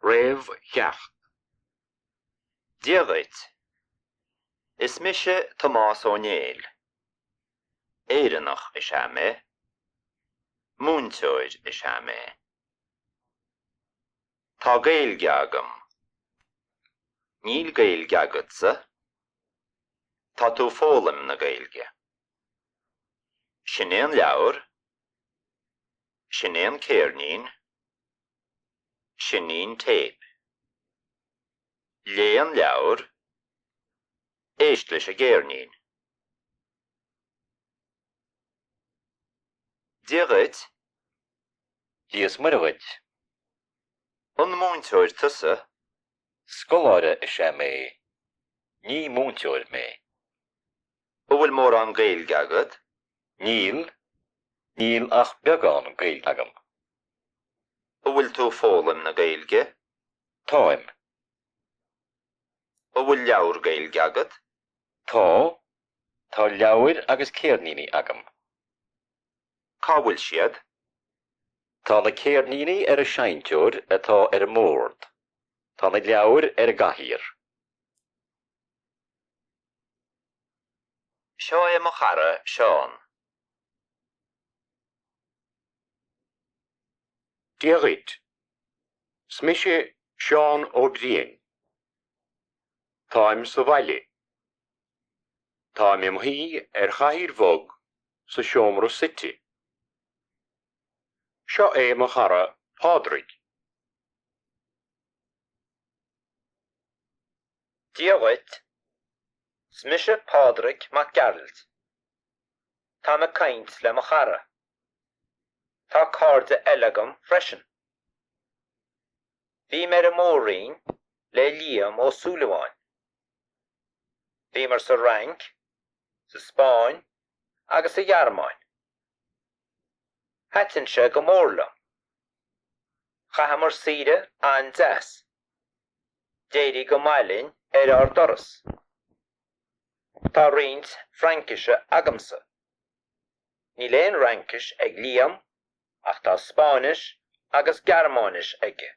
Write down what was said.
Réamh ceacht. Díogait. Is mise Tomás O'Neill. Éireannach is mé. Múntóid is mé. Tá gailge agam. Níl gailge agatsa. Tá tú fólam na gailge. Sinnéan leabhar. Sinnéan cairnín. Sinnín tape. Léan leabhar. Éist leis a géirnín. Díogait. Díos muirehaid. An múntóid tusa. Scoláire is mé. Ní múnteoir mé. Bhfuil mór an gailge agat. Níl ach beagán gail agam. Bhfuil tú fólam na gailge. Táim. Bhfuil leabhar gailge agat. Tá leabhar agus cairníní agam. Cá bhfuil siad. Tá na cairníní ar a seinteoir atá ar a mórd. Tá na leabhar ar a gahír. Seo é mo chara, Seán. Díogait. Smise Seán O'Brien. Táim sa bhaile. Táim imthaí ar chaithir bhog sa Seomra City. Seo é mo chara Pádraig. Díogait. Smise Pádraig mac Gerald. Tá me caint le mo chara. Tá cárda elegam freisin. Bhí mar a mórín le Liam ó Súlaháin. Bhí mar sa Rank, sa Spáin agus sa Ghearmáin. Hatin se go mórlam. Chaithe mar siide an deas. Déirí go mailinn ar doras. Tá riint Frankise agamsa. Ní léon Rankis ag Liam ach tá Spáinis agus Gearmánis aige.